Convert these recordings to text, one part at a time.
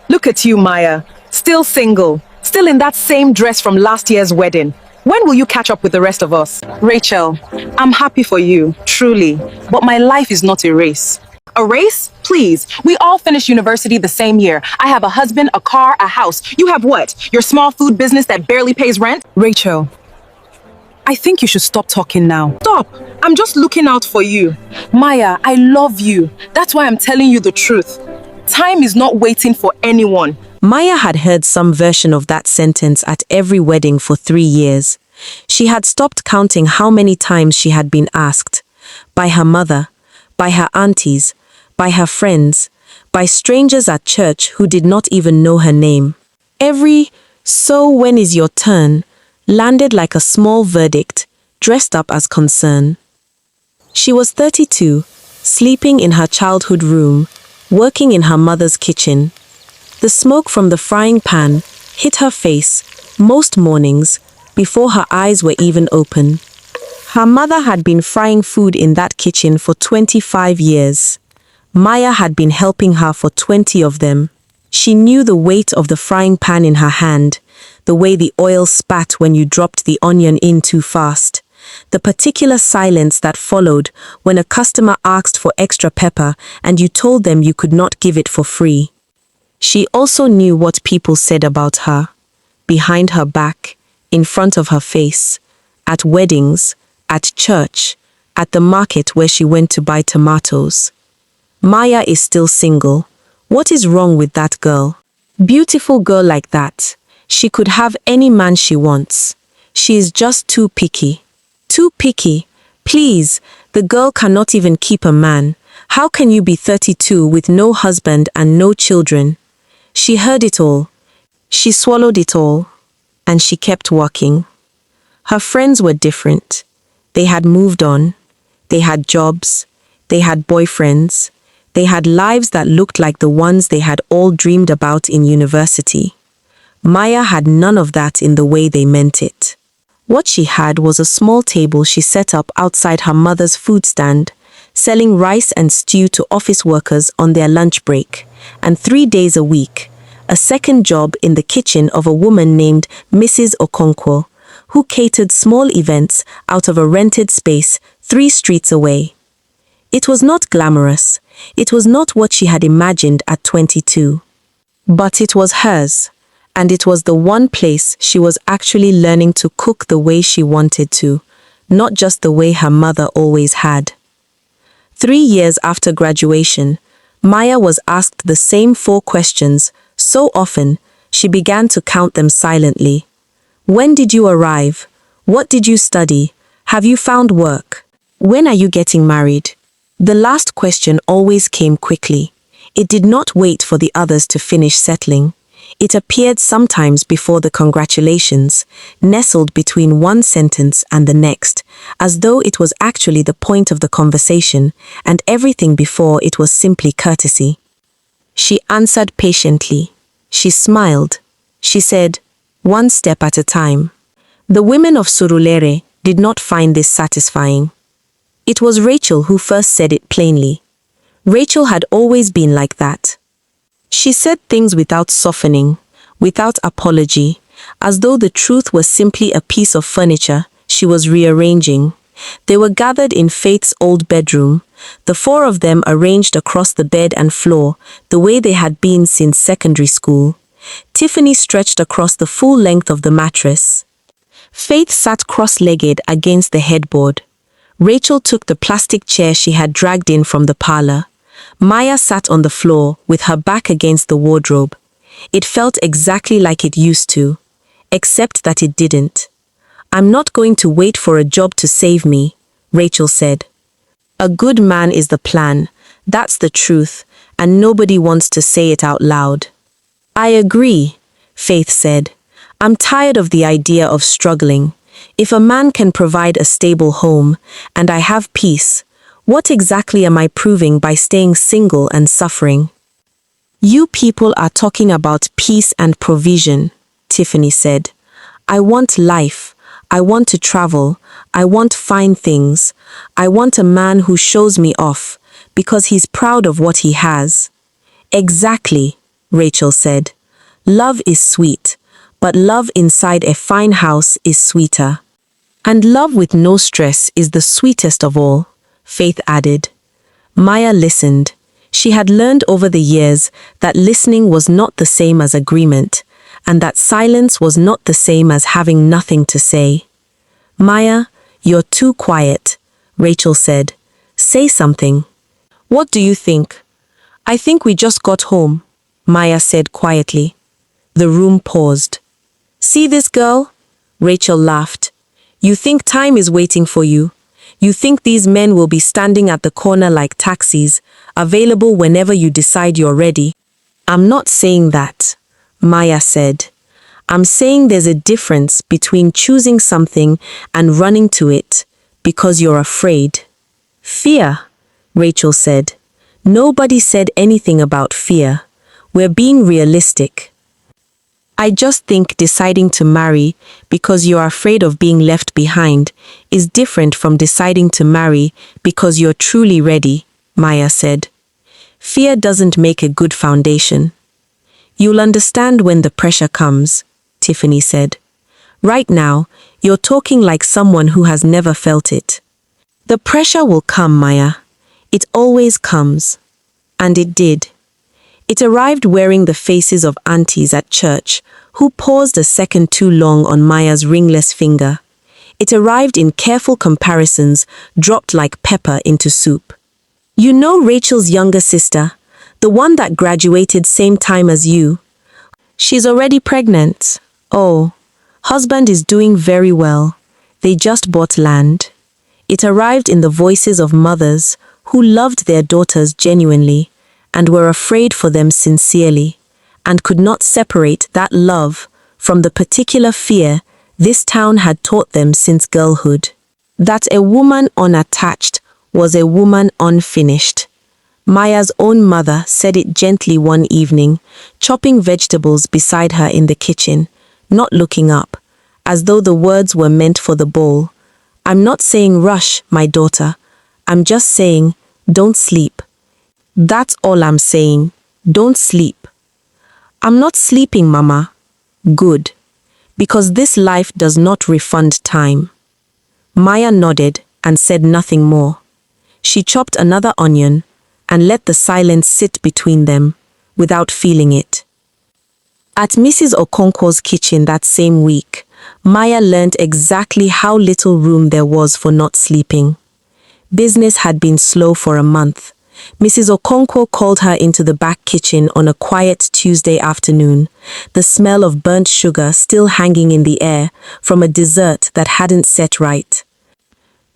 Look at you, Maya. Still single. Still in that same dress from last year's wedding. When will you catch up with the rest of us? Rachel, I'm happy for you, truly. But my life is not a race. A race? Please. We all finished university the same year. I have a husband, a car, a house. You have what? Your small food business that barely pays rent? Rachel, I think you should stop talking now. Stop! I'm just looking out for you. Maya, I love you. That's why I'm telling you the truth. Time is not waiting for anyone. Maya had heard some version of that sentence at every wedding for 3 years. She had stopped counting how many times she had been asked. By her mother, by her aunties, by her friends, by strangers at church who did not even know her name. Every "so when is your turn" landed like a small verdict, dressed up as concern. She was 32, sleeping in her childhood room, working in her mother's kitchen. The smoke from the frying pan hit her face most mornings before her eyes were even open. Her mother had been frying food in that kitchen for 25 years. Maya had been helping her for 20 of them. She knew the weight of the frying pan in her hand, the way the oil spat when you dropped the onion in too fast, the particular silence that followed when a customer asked for extra pepper and you told them you could not give it for free. She also knew what people said about her, behind her back, in front of her face, at weddings, at church, at the market where she went to buy tomatoes. Maya is still single. What is wrong with that girl? Beautiful girl like that. She could have any man she wants. She is just too picky. Too picky. Please, the girl cannot even keep a man. How can you be 32 with no husband and no children? She heard it all. She swallowed it all. And she kept walking. Her friends were different. They had moved on. They had jobs. They had boyfriends. They had lives that looked like the ones they had all dreamed about in university. Maya had none of that in the way they meant it. What she had was a small table she set up outside her mother's food stand, selling rice and stew to office workers on their lunch break, and 3 days a week, a second job in the kitchen of a woman named Mrs. Okonkwo, who catered small events out of a rented space 3 streets away. It was not glamorous. It was not what she had imagined at 22. But it was hers, and it was the one place she was actually learning to cook the way she wanted to, not just the way her mother always had. 3 years after graduation, Maya was asked the same 4 questions so often she began to count them silently. When did you arrive? What did you study? Have you found work? When are you getting married? The last question always came quickly. It did not wait for the others to finish settling. It appeared sometimes before the congratulations, nestled between one sentence and the next, as though it was actually the point of the conversation, and everything before it was simply courtesy. She answered patiently. She smiled. She said, "One step at a time." The women of Surulere did not find this satisfying. It was Rachel who first said it plainly. Rachel had always been like that. She said things without softening, without apology, as though the truth was simply a piece of furniture she was rearranging. They were gathered in Faith's old bedroom, the 4 of them arranged across the bed and floor, the way they had been since secondary school. Tiffany stretched across the full length of the mattress. Faith sat cross-legged against the headboard. Rachel took the plastic chair she had dragged in from the parlor. Maya sat on the floor with her back against the wardrobe. It felt exactly like it used to, except that it didn't. "I'm not going to wait for a job to save me," Rachel said. A good man is the plan. That's the truth, and nobody wants to say it out loud. "I agree," Faith said. "I'm tired of the idea of struggling. If a man can provide a stable home, and I have peace, what exactly am I proving by staying single and suffering?" "You people are talking about peace and provision," Tiffany said. "I want life. I want to travel. I want fine things. I want a man who shows me off, because he's proud of what he has." "Exactly," Rachel said. Love is sweet, but love inside a fine house is sweeter. And love with no stress is the sweetest of all, Faith added. Maya listened. She had learned over the years that listening was not the same as agreement, and that silence was not the same as having nothing to say. Maya, you're too quiet, Rachel said. Say something. What do you think? I think we just got home, Maya said quietly. The room paused. See this girl? Rachel laughed. You think time is waiting for you. You think these men will be standing at the corner like taxis, available whenever you decide you're ready. I'm not saying that, Maya said. I'm saying there's a difference between choosing something and running to it because you're afraid. Fear, Rachel said. Nobody said anything about fear. We're being realistic. I just think deciding to marry because you're afraid of being left behind is different from deciding to marry because you're truly ready, Maya said. Fear doesn't make a good foundation. You'll understand when the pressure comes, Tiffany said. Right now, you're talking like someone who has never felt it. The pressure will come, Maya. It always comes. And it did. It arrived wearing the faces of aunties at church, who paused a second too long on Maya's ringless finger. It arrived in careful comparisons, dropped like pepper into soup. You know Rachel's younger sister, the one that graduated same time as you. She's already pregnant. Oh, husband is doing very well. They just bought land. It arrived in the voices of mothers who loved their daughters genuinely and were afraid for them sincerely, and could not separate that love from the particular fear this town had taught them since girlhood. That a woman unattached was a woman unfinished. Maya's own mother said it gently one evening, chopping vegetables beside her in the kitchen, not looking up, as though the words were meant for the bowl. I'm not saying rush, my daughter. I'm just saying, don't sleep. That's all I'm saying. Don't sleep. I'm not sleeping, Mama. Good. Because this life does not refund time. Maya nodded and said nothing more. She chopped another onion and let the silence sit between them, without feeling it. At Mrs. Okonkwo's kitchen that same week, Maya learned exactly how little room there was for not sleeping. Business had been slow for a month. Mrs. Okonkwo called her into the back kitchen on a quiet Tuesday afternoon, the smell of burnt sugar still hanging in the air from a dessert that hadn't set right.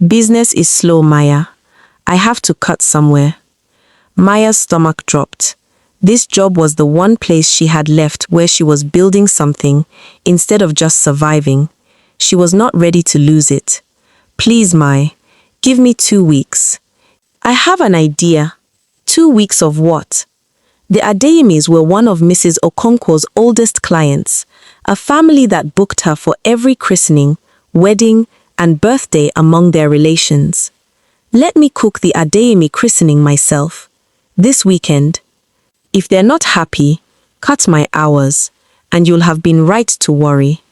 Business is slow, Maya. I have to cut somewhere. Maya's stomach dropped. This job was the one place she had left where she was building something instead of just surviving. She was not ready to lose it. Please, Mai, give me 2 weeks. I have an idea. 2 weeks of what? The Adeyemis were one of Mrs. Okonkwo's oldest clients, a family that booked her for every christening, wedding, and birthday among their relations. Let me cook the Adeyemi christening myself. This weekend. If they're not happy, cut my hours, and you'll have been right to worry.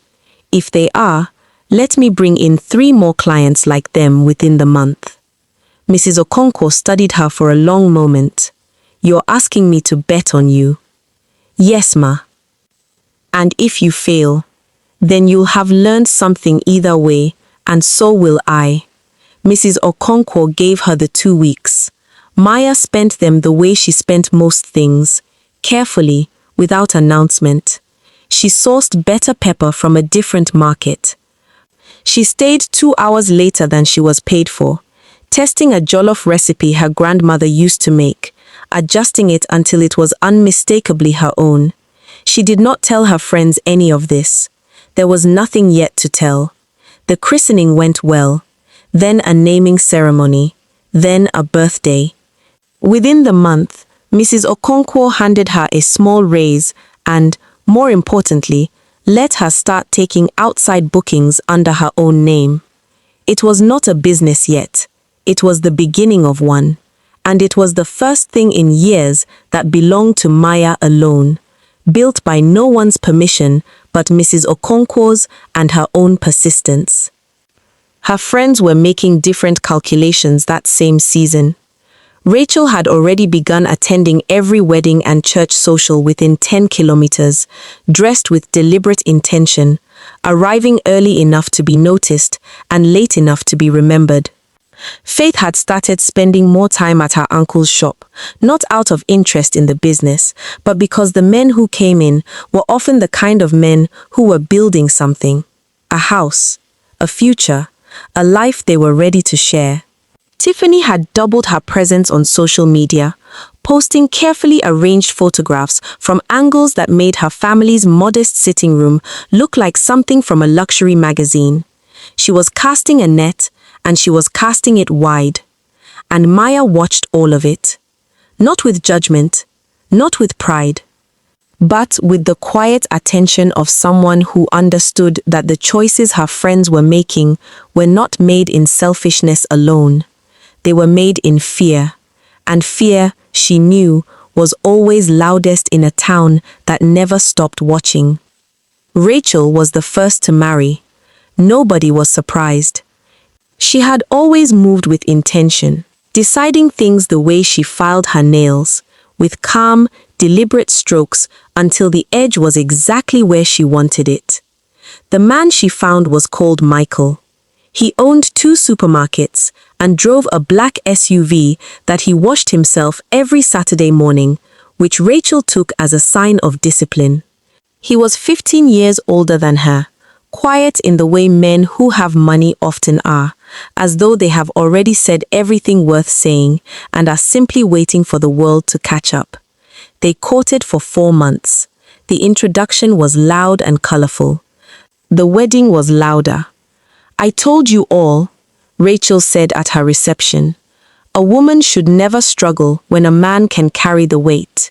If they are, let me bring in 3 more clients like them within the month. Mrs. Okonkwo studied her for a long moment. You're asking me to bet on you. Yes, Ma. And if you fail, then you'll have learned something either way, and so will I. Mrs. Okonkwo gave her the 2 weeks. Maya spent them the way she spent most things, carefully, without announcement. She sourced better pepper from a different market. She stayed 2 hours later than she was paid for, testing a jollof recipe her grandmother used to make, adjusting it until it was unmistakably her own. She did not tell her friends any of this. There was nothing yet to tell. The christening went well, then a naming ceremony, then a birthday. Within the month, Mrs. Okonkwo handed her a small raise and, more importantly, let her start taking outside bookings under her own name. It was not a business yet. It was the beginning of one, and it was the first thing in years that belonged to Maya alone, built by no one's permission but Mrs. Okonkwo's and her own persistence. Her friends were making different calculations that same season. Rachel had already begun attending every wedding and church social within 10 kilometers, dressed with deliberate intention, arriving early enough to be noticed and late enough to be remembered. Faith had started spending more time at her uncle's shop, not out of interest in the business, but because the men who came in were often the kind of men who were building something, a house, a future, a life they were ready to share. Tiffany had doubled her presence on social media, posting carefully arranged photographs from angles that made her family's modest sitting room look like something from a luxury magazine. She was casting a net, and she was casting it wide. And Maya watched all of it. Not with judgment, not with pride, but with the quiet attention of someone who understood that the choices her friends were making were not made in selfishness alone. They were made in fear, and fear, she knew, was always loudest in a town that never stopped watching. Rachel was the first to marry. Nobody was surprised. She had always moved with intention, deciding things the way she filed her nails, with calm, deliberate strokes until the edge was exactly where she wanted it. The man she found was called Michael. He owned 2 supermarkets and drove a black SUV that he washed himself every Saturday morning, which Rachel took as a sign of discipline. He was 15 years older than her, quiet in the way men who have money often are, as though they have already said everything worth saying and are simply waiting for the world to catch up. They courted for 4 months. The introduction was loud and colorful. The wedding was louder. "I told you all," Rachel said at her reception. "A woman should never struggle when a man can carry the weight.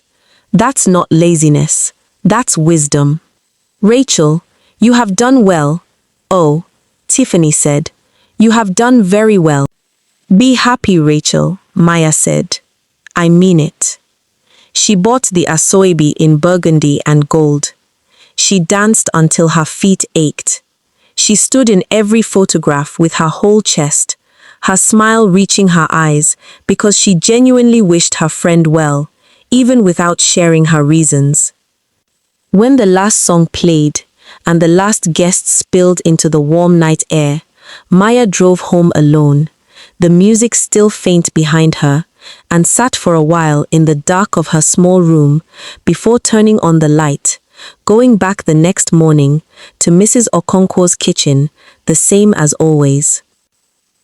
That's not laziness. That's wisdom." "Rachel, you have done well." "Oh," Tiffany said, "you have done very well." "Be happy, Rachel," Maya said. "I mean it." She bought the asoebi in burgundy and gold. She danced until her feet ached. She stood in every photograph with her whole chest, her smile reaching her eyes because she genuinely wished her friend well, even without sharing her reasons. When the last song played and the last guest spilled into the warm night air, Maya drove home alone, the music still faint behind her, and sat for a while in the dark of her small room before turning on the light, going back the next morning to Mrs. Okonkwo's kitchen, the same as always.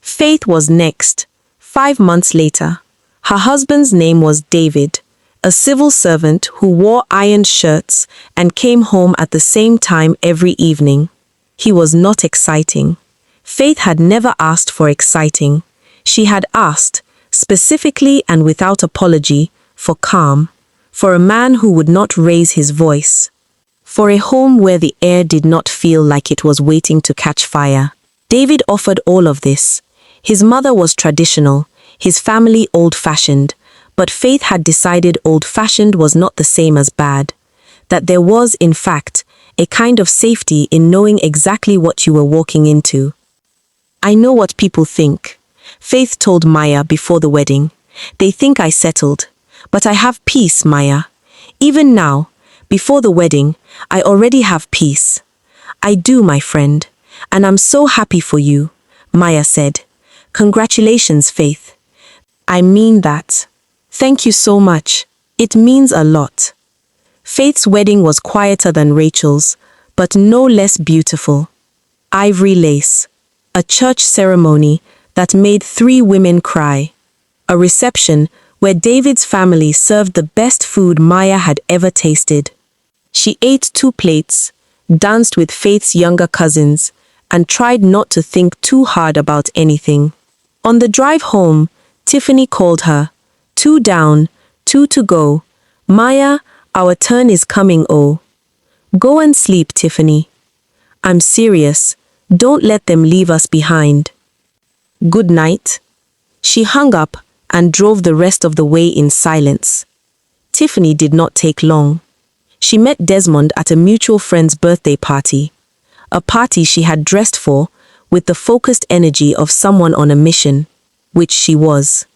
Faith was next, 5 months later. Her husband's name was David, a civil servant who wore ironed shirts and came home at the same time every evening. He was not exciting. Faith had never asked for exciting. She had asked, specifically and without apology, for calm, for a man who would not raise his voice, for a home where the air did not feel like it was waiting to catch fire. David offered all of this. His mother was traditional, his family old-fashioned, but Faith had decided old-fashioned was not the same as bad, that there was, in fact, a kind of safety in knowing exactly what you were walking into. "I know what people think," Faith told Maya before the wedding. "They think I settled, but I have peace, Maya. Even now, before the wedding, I already have peace." "I do, my friend, and I'm so happy for you," Maya said. "Congratulations, Faith." "I mean that. Thank you so much. It means a lot." Faith's wedding was quieter than Rachel's, but no less beautiful. Ivory lace, a church ceremony that made 3 women cry, a reception where David's family served the best food Maya had ever tasted. She ate 2 plates, danced with Faith's younger cousins, and tried not to think too hard about anything. On the drive home, Tiffany called her. 2 down, 2 to go. "Maya, our turn is coming, oh." "Go and sleep, Tiffany." "I'm serious. Don't let them leave us behind." "Good night." She hung up and drove the rest of the way in silence. Tiffany did not take long. She met Desmond at a mutual friend's birthday party. A party she had dressed for, with the focused energy of someone on a mission, which she was.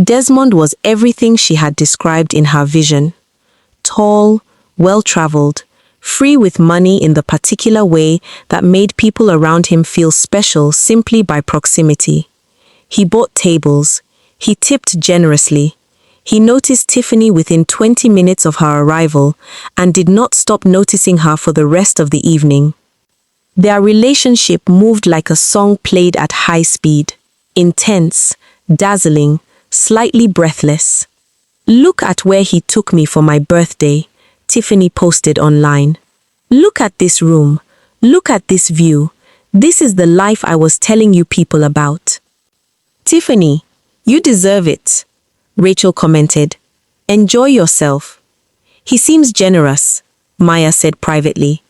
Desmond was everything she had described in her vision. Tall, well-traveled, free with money in the particular way that made people around him feel special simply by proximity. He bought tables. He tipped generously. He noticed Tiffany within 20 minutes of her arrival and did not stop noticing her for the rest of the evening. Their relationship moved like a song played at high speed, intense, dazzling, slightly breathless. "Look at where he took me for my birthday," Tiffany posted online. "Look at this room. Look at this view. This is the life I was telling you people about." "Tiffany, you deserve it," Rachel commented. "Enjoy yourself." "He seems generous," Maya said privately.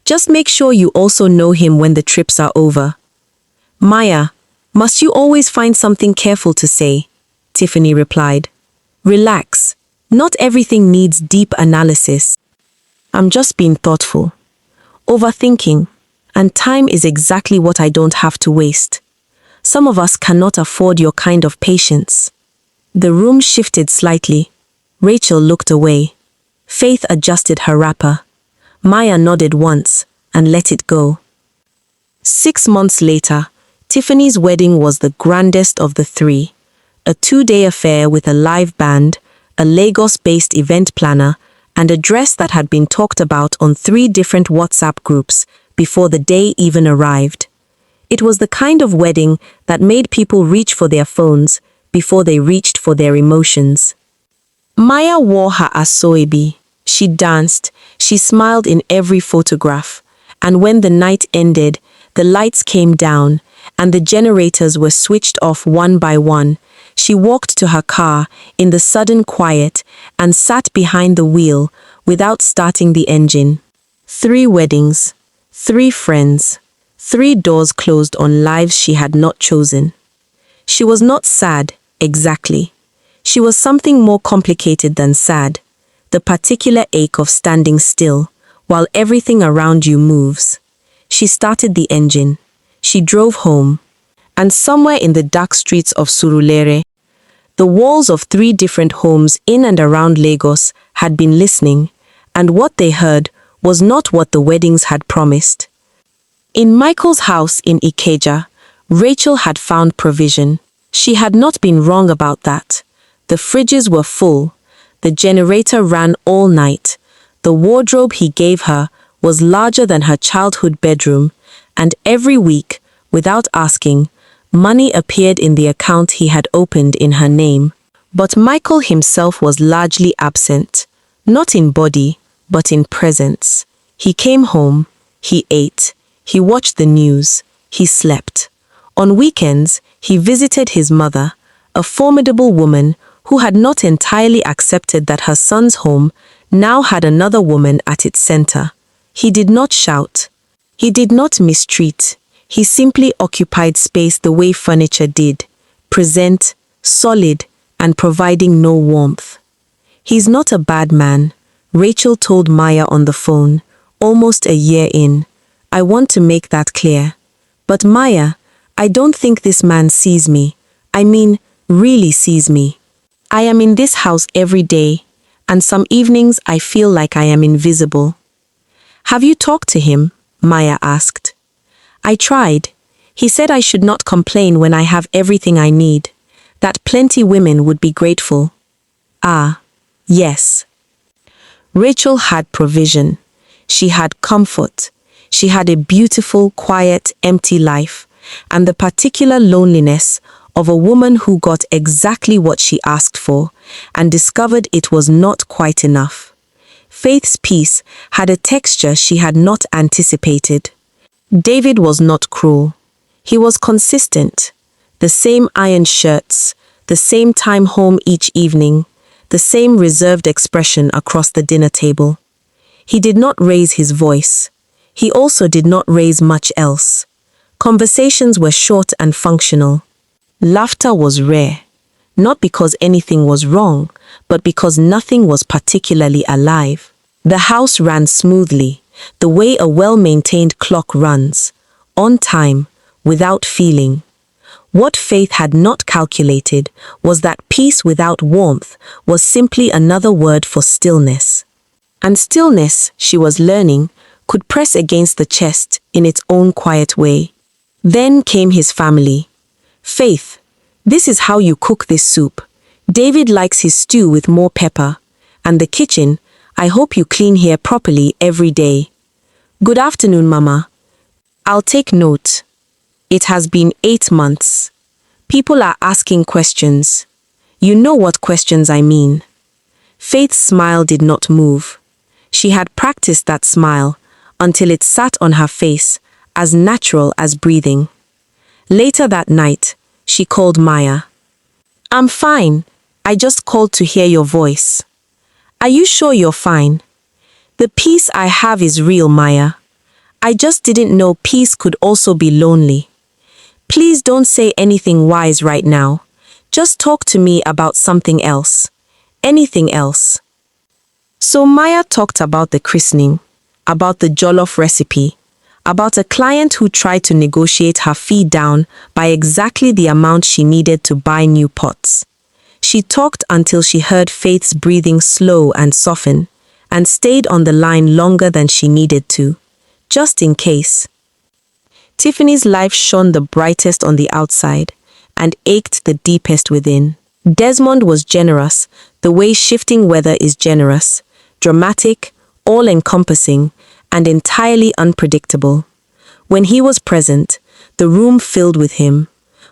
"Just make sure you also know him when the trips are over." "Maya, must you always find something careful to say?" Tiffany replied. "Relax. Not everything needs deep analysis. I'm just being thoughtful. Overthinking, and time is exactly what I don't have to waste. Some of us cannot afford your kind of patience." The room shifted slightly. Rachel looked away. Faith adjusted her wrapper. Maya nodded once and let it go. 6 months later, Tiffany's wedding was the grandest of the three. A 2-day affair with a live band, a Lagos-based event planner, and a dress that had been talked about on 3 different WhatsApp groups before the day even arrived. It was the kind of wedding that made people reach for their phones before they reached for their emotions. Maya wore her asoebi. She danced, she smiled in every photograph, and when the night ended, the lights came down, and the generators were switched off one by one. She walked to her car in the sudden quiet and sat behind the wheel without starting the engine. 3 weddings, 3 friends, 3 doors closed on lives she had not chosen. She was not sad, exactly. She was something more complicated than sad, the particular ache of standing still while everything around you moves. She started the engine. She drove home. And somewhere in the dark streets of Surulere, the walls of 3 different homes in and around Lagos had been listening, and what they heard was not what the weddings had promised. In Michael's house in Ikeja, Rachel had found provision. She had not been wrong about that. The fridges were full. The generator ran all night. The wardrobe he gave her was larger than her childhood bedroom, and every week, without asking, money appeared in the account he had opened in her name. But Michael himself was largely absent, not in body, but in presence. He came home, he ate, he watched the news, he slept. On weekends, he visited his mother, a formidable woman who had not entirely accepted that her son's home now had another woman at its center. He did not shout. He did not mistreat. He simply occupied space the way furniture did, present, solid, and providing no warmth. "He's not a bad man," Rachel told Maya on the phone, almost a year in. "I want to make that clear. But Maya, I don't think this man sees me. I mean, really sees me. I am in this house every day, and some evenings I feel like I am invisible." "Have you talked to him?" Maya asked. "I tried. He said I should not complain when I have everything I need, that plenty women would be grateful." "Ah, yes." Rachel had provision. She had comfort. She had a beautiful, quiet, empty life, and the particular loneliness of a woman who got exactly what she asked for and discovered it was not quite enough. Faith's peace had a texture she had not anticipated. David was not cruel. He was consistent. The same ironed shirts, the same time home each evening, the same reserved expression across the dinner table. He did not raise his voice. He also did not raise much else. Conversations were short and functional. Laughter was rare, not because anything was wrong, but because nothing was particularly alive. The house ran smoothly, the way a well-maintained clock runs, on time, without feeling. What Faith had not calculated was that peace without warmth was simply another word for stillness. And stillness, she was learning, could press against the chest in its own quiet way. Then came his family. Faith, this is how you cook this soup. David likes his stew with more pepper. And the kitchen, I hope you clean here properly every day. Good afternoon, Mama. I'll take note. It has been 8 months. People are asking questions. You know what questions I mean. Faith's smile did not move. She had practiced that smile until it sat on her face, as natural as breathing. Later that night, she called Maya. I'm fine. I just called to hear your voice. Are you sure you're fine? The peace I have is real, Maya. I just didn't know peace could also be lonely. Please don't say anything wise right now. Just talk to me about something else. Anything else. So Maya talked about the christening, about the jollof recipe, about a client who tried to negotiate her fee down by exactly the amount she needed to buy new pots. She talked until she heard Faith's breathing slow and soften, and stayed on the line longer than she needed to, just in case. Tiffany's life shone the brightest on the outside, and ached the deepest within. Desmond was generous, the way shifting weather is generous, dramatic, all-encompassing, and entirely unpredictable. When he was present, the room filled with him.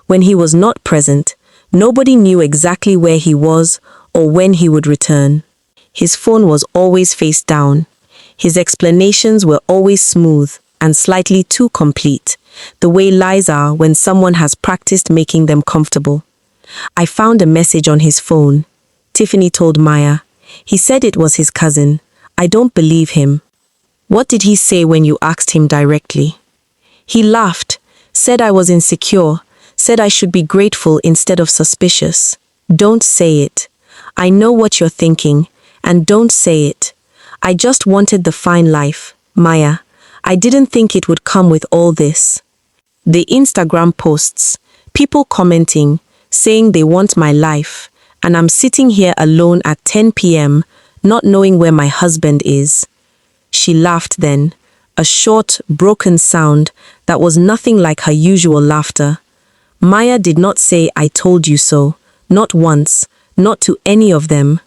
When he was not present, nobody knew exactly where he was or when he would return. His phone was always face down. His explanations were always smooth and slightly too complete, the way lies are when someone has practiced making them comfortable. I found a message on his phone. Tiffany told Maya. He said it was his cousin. I don't believe him. What did he say when you asked him directly? He laughed, said I was insecure, said I should be grateful instead of suspicious. Don't say it. I know what you're thinking, and don't say it. I just wanted the fine life, Maya. I didn't think it would come with all this. The Instagram posts, people commenting, saying they want my life, and I'm sitting here alone at 10 p.m., not knowing where my husband is. She laughed then, a short, broken sound that was nothing like her usual laughter. Maya did not say, I told you so, not once, not to any of them.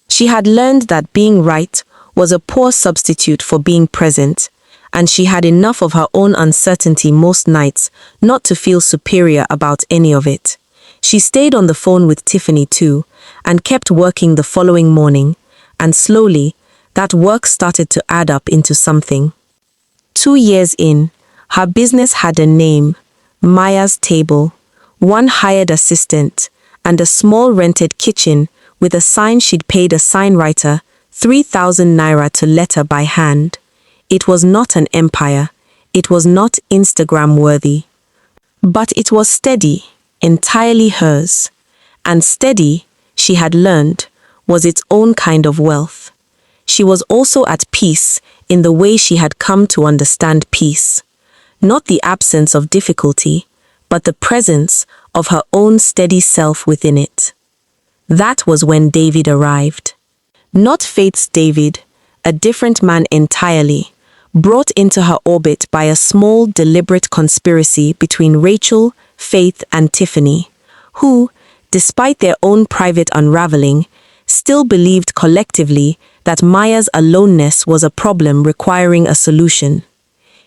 She had learned that being right was a poor substitute for being present, and she had enough of her own uncertainty most nights not to feel superior about any of it. She stayed on the phone with Tiffany too, and kept working the following morning, and slowly, that work started to add up into something. 2 years in, her business had a name, Maya's Table, one hired assistant, and a small rented kitchen with a sign she'd paid a signwriter 3,000 naira to letter by hand. It was not an empire. It was not Instagram-worthy. But it was steady, entirely hers. And steady, she had learned, was its own kind of wealth. She was also at peace in the way she had come to understand peace. Not the absence of difficulty, but the presence of her own steady self within it. That was when David arrived. Not Faith's David, a different man entirely, brought into her orbit by a small, deliberate conspiracy between Rachel, Faith, and Tiffany, who, despite their own private unraveling, still believed collectively that Maya's aloneness was a problem requiring a solution.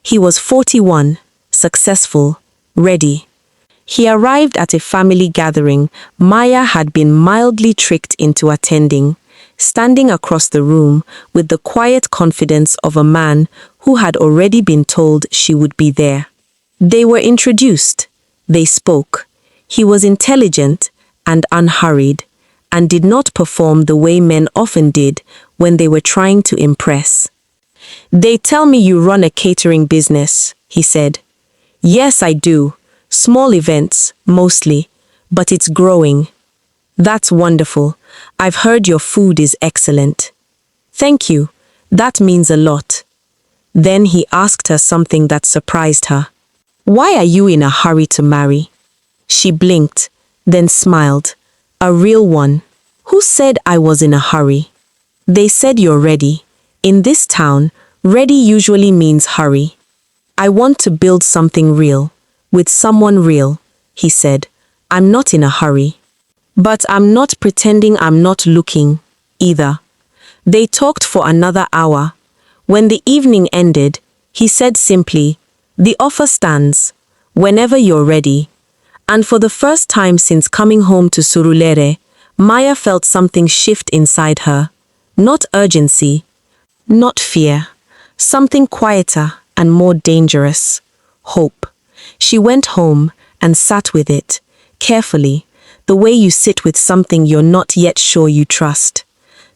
He was 41, successful, ready. He arrived at a family gathering Maya had been mildly tricked into attending, standing across the room with the quiet confidence of a man who had already been told she would be there. They were introduced. They spoke. He was intelligent and unhurried, and did not perform the way men often did when they were trying to impress. They tell me you run a catering business, he said. Yes, I do. Small events, mostly, but it's growing. That's wonderful. I've heard your food is excellent. Thank you. That means a lot. Then he asked her something that surprised her. Why are you in a hurry to marry? She blinked, then smiled. A real one. Who said I was in a hurry? They said you're ready. In this town, ready usually means hurry. I want to build something real, with someone real, he said. I'm not in a hurry. But I'm not pretending I'm not looking, either. They talked for another hour. When the evening ended, he said simply, the offer stands, whenever you're ready. And for the first time since coming home to Surulere, Maya felt something shift inside her. Not urgency, not fear. Something quieter and more dangerous. Hope. She went home and sat with it, carefully, the way you sit with something you're not yet sure you trust.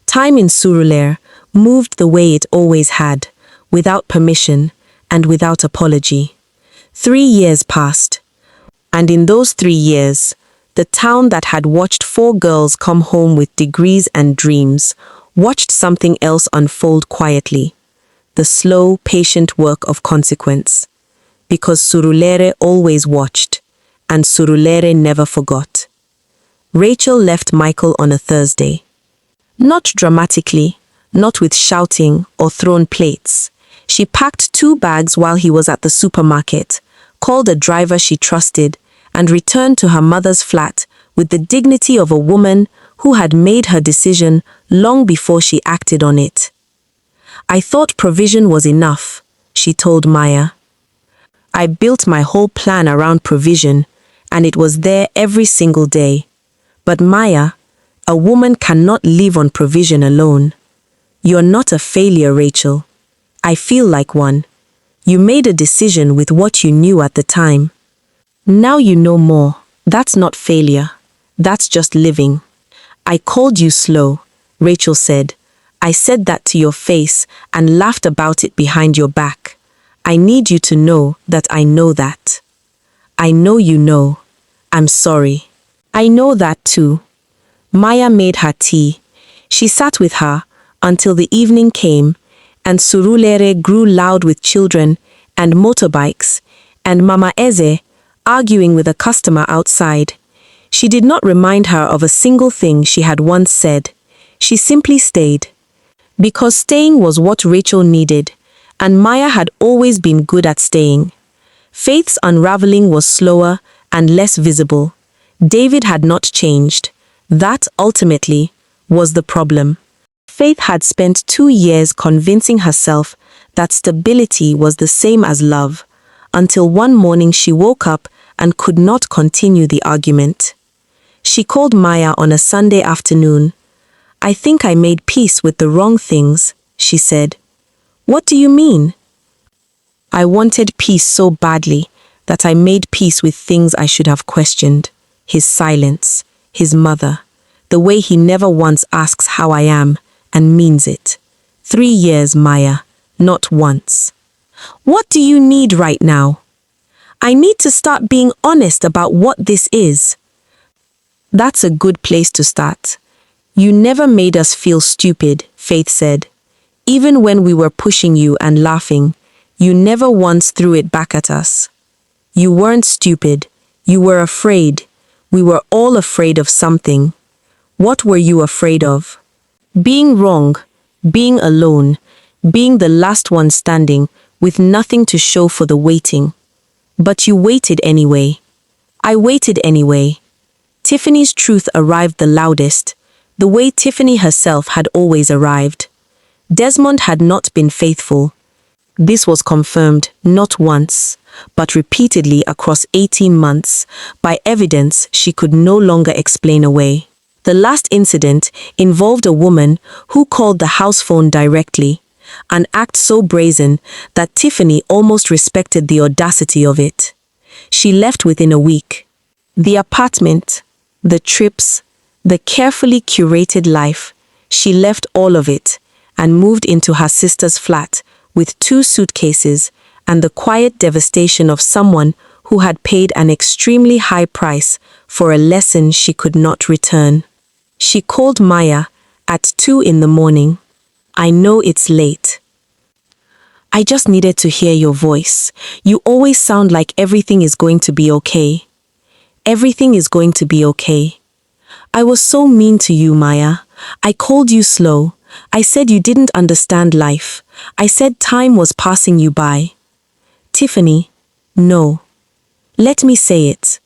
Time in Surulere moved the way it always had, without permission and without apology. 3 years passed. And in those 3 years, the town that had watched 4 girls come home with degrees and dreams, watched something else unfold quietly. The slow, patient work of consequence. Because Surulere always watched, and Surulere never forgot. Rachel left Michael on a Thursday. Not dramatically, not with shouting or thrown plates. She packed 2 bags while he was at the supermarket, called a driver she trusted, and returned to her mother's flat with the dignity of a woman who had made her decision long before she acted on it. I thought provision was enough, she told Maya. I built my whole plan around provision, and it was there every single day. But Maya, a woman cannot live on provision alone. You're not a failure, Rachel. I feel like one. You made a decision with what you knew at the time. Now you know more. That's not failure. That's just living. I called you slow, Rachel said. I said that to your face and laughed about it behind your back. I need you to know that I know that. I know you know. I'm sorry. I know that too. Maya made her tea. She sat with her until the evening came, and Surulere grew loud with children and motorbikes, and Mama Eze arguing with a customer outside. She did not remind her of a single thing she had once said. She simply stayed. Because staying was what Rachel needed, and Maya had always been good at staying. Faith's unraveling was slower and less visible. David had not changed. That, ultimately, was the problem. Faith had spent 2 years convincing herself that stability was the same as love, until one morning she woke up and could not continue the argument. She called Maya on a Sunday afternoon. I think I made peace with the wrong things, she said. What do you mean? I wanted peace so badly that I made peace with things I should have questioned. His silence, his mother, the way he never once asks how I am and means it. 3 years, Maya, not once. What do you need right now? I need to start being honest about what this is. That's a good place to start. You never made us feel stupid, Faith said. Even when we were pushing you and laughing, you never once threw it back at us. You weren't stupid. You were afraid. We were all afraid of something. What were you afraid of? Being wrong, being alone, being the last one standing with nothing to show for the waiting. But you waited anyway. I waited anyway. Tiffany's truth arrived the loudest, the way Tiffany herself had always arrived. Desmond had not been faithful. This was confirmed not once, but repeatedly across 18 months, by evidence she could no longer explain away. The last incident involved a woman who called the house phone directly, an act so brazen that Tiffany almost respected the audacity of it. She left within a week. The apartment, the trips, the carefully curated life, she left all of it and moved into her sister's flat with 2 suitcases and the quiet devastation of someone who had paid an extremely high price for a lesson she could not return. She called Maya at 2 in the morning. I know it's late. I just needed to hear your voice. You always sound like everything is going to be okay. Everything is going to be okay. I was so mean to you, Maya. I called you slow. I said you didn't understand life. I said time was passing you by. Tiffany, no. Let me say it.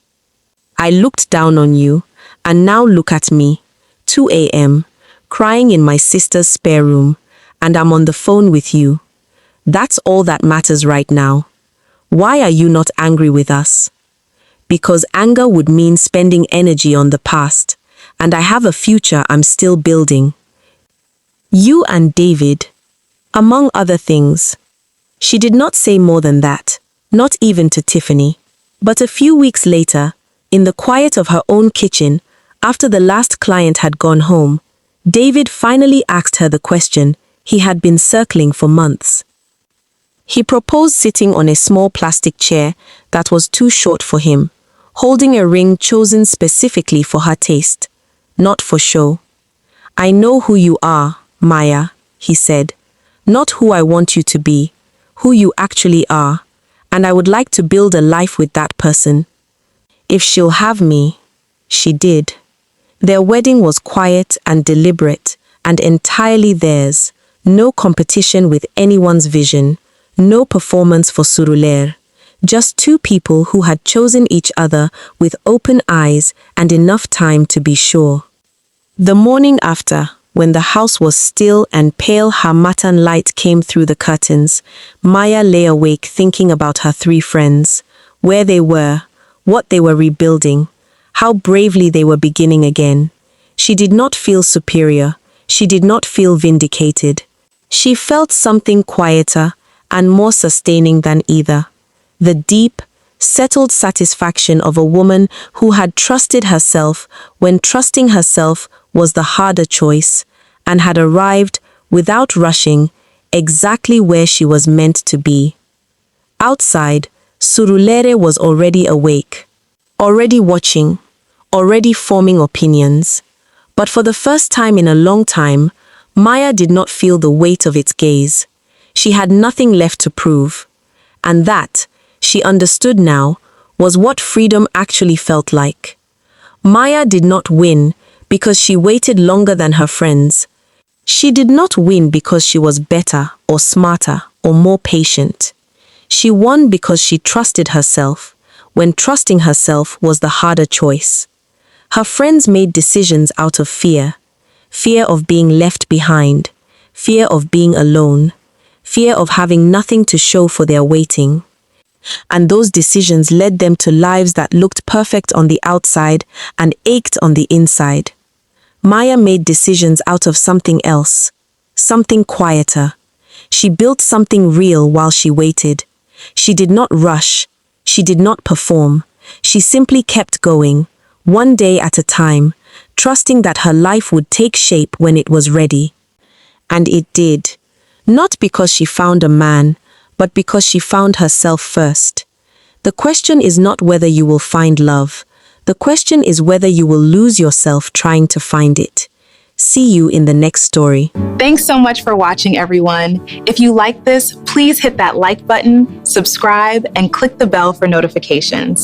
I looked down on you, and now look at me, 2 a.m., crying in my sister's spare room, and I'm on the phone with you. That's all that matters right now. Why are you not angry with us? Because anger would mean spending energy on the past, and I have a future I'm still building. You and David, among other things. She did not say more than that, not even to Tiffany. But a few weeks later, in the quiet of her own kitchen, after the last client had gone home, David finally asked her the question he had been circling for months. He proposed sitting on a small plastic chair that was too short for him, holding a ring chosen specifically for her taste, not for show. I know who you are, Maya, he said, not who I want you to be, who you actually are, and I would like to build a life with that person. If she'll have me, she did. Their wedding was quiet and deliberate and entirely theirs, no competition with anyone's vision. No performance for Suruler, just two people who had chosen each other with open eyes and enough time to be sure. The morning after, when the house was still and pale harmattan light came through the curtains, Maya lay awake thinking about her three friends, where they were, what they were rebuilding, how bravely they were beginning again. She did not feel superior. She did not feel vindicated. She felt something quieter and more sustaining than either. The deep, settled satisfaction of a woman who had trusted herself when trusting herself was the harder choice, and had arrived, without rushing, exactly where she was meant to be. Outside, Surulere was already awake, already watching, already forming opinions. But for the first time in a long time, Maya did not feel the weight of its gaze. She had nothing left to prove. And that, she understood now, was what freedom actually felt like. Maya did not win because she waited longer than her friends. She did not win because she was better or smarter or more patient. She won because she trusted herself, when trusting herself was the harder choice. Her friends made decisions out of fear. Fear of being left behind. Fear of being alone. Fear of having nothing to show for their waiting. And those decisions led them to lives that looked perfect on the outside and ached on the inside. Maya made decisions out of something else, something quieter. She built something real while she waited. She did not rush. She did not perform. She simply kept going, one day at a time, trusting that her life would take shape when it was ready. And it did. Not because she found a man, but because she found herself first. The question is not whether you will find love. The question is whether you will lose yourself trying to find it. See you in the next story. Thanks so much for watching, everyone. If you like this, please hit that like button, subscribe, and click the bell for notifications.